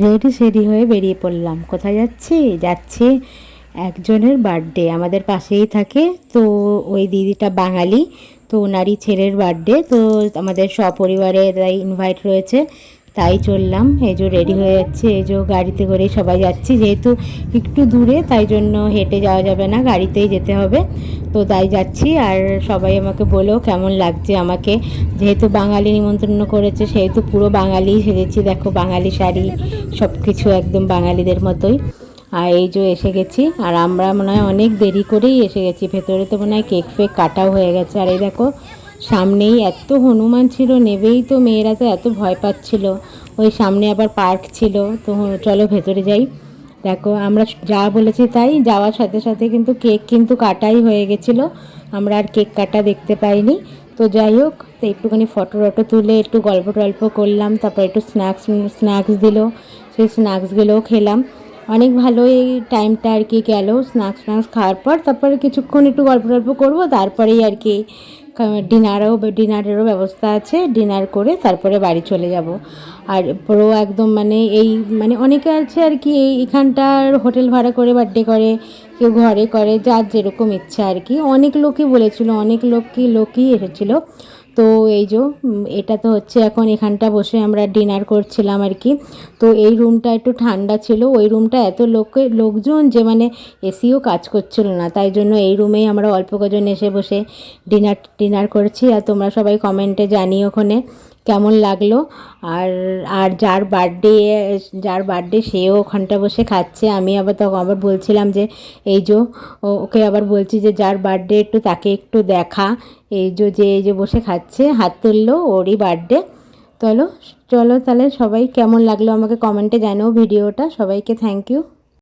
Ready সেডি হয়ে বেরিয়ে পড়লাম। কোথায় যাচ্ছি একজনের বার্থডে, আমাদের পাশেই থাকে। তো ওই দিদিটা বাঙালি, তো ওনারই ছেলের বার্থডে, তো আমাদের সপরিবারে তাই ইনভাইট রয়েছে, তাই চললাম। এই যে রেডি হয়ে যাচ্ছে, এই যে গাড়িতে করেই সবাই যাচ্ছি, যেহেতু একটু দূরে তাই জন্য হেঁটে যাওয়া যাবে না, গাড়িতেই যেতে হবে। তো তাই যাচ্ছি। আর সবাই আমাকে বলো কেমন লাগছে আমাকে, যেহেতু বাঙালি নিমন্ত্রণ করেছে সেহেতু পুরো বাঙালি সেজেছি। দেখো বাঙালি শাড়ি, সব কিছু একদম বাঙালিদের মতোই। আর এই যে এসে গেছি, আর আমরা মনে হয় অনেক দেরি করেই এসে গেছি। ভেতরে তো মনে হয় কেক ফেক কাটাও হয়ে গেছে। আর এই দেখো সামনেই এত হনুমান ছিল, নেবেই তো মেয়েরা তো এত ভয় পাচ্ছিল। ওই সামনে আবার পার্ক ছিল, তো চলো ভেতরে যাই। দেখো আমরা যা বলেছি তাই, যাওয়ার সাথে সাথে কিন্তু কেক কিন্তু কাটাই হয়ে গেছিলো, আমরা আর কেক কাটা দেখতে পাইনি। তো যাই হোক, তো একটুখানি ফটো টটো তুলে একটু গল্প টল্প করলাম, তারপর একটু স্ন্যাক্স দিল, সেই স্ন্যাক্সগুলোও খেলাম। অনেক ভালো এই টাইমটা আর কি গেল। স্ন্যাক্স খাওয়ার পর তারপরে কিছুক্ষণ একটু গল্প টল্প করবো, তারপরেই আর কি ডিনারেরও ব্যবস্থা আছে, ডিনার করে তারপরে বাড়ি চলে যাব। আর পুরো একদম মানে এই মানে অনেকে আছে আর কি এইখানটার হোটেল ভাড়া করে বার্থডে করে, কেউ ঘরে করে, যার যেরকম ইচ্ছা আর কি। অনেক লোকই বলেছিল, অনেক লোকই এসেছিলো। তো এই যে এটা তো হচ্ছে এখন এখানটা বসে আমরা ডিনার করছিলাম আর কি। তো এই রুমটা একটু ঠান্ডা ছিল, ওই রুমটা এত লোকজন যে মানে এসিও কাজ করছিল না, তাই জন্য এই রুমেই আমরা অল্প কজন এসে বসে ডিনার করেছি। আর তোমরা সবাই কমেন্টে জানিও ওখানে কেমন লাগলো। আর আর যার বার্থডে সেও ওখানটা বসে খাচ্ছে। আমি আবার বলছিলাম যে এই যে ওকে আবার বলছি যে যার বার্থডে একটু তাকে একটু দেখা। এই যে বসে খাচ্ছে, হাত তুললো, ওরই বার্থডে। চলো চলো তাহলে সবাই কেমন লাগলো আমাকে কমেন্টে জানাও ভিডিওটা। সবাইকে থ্যাংক ইউ।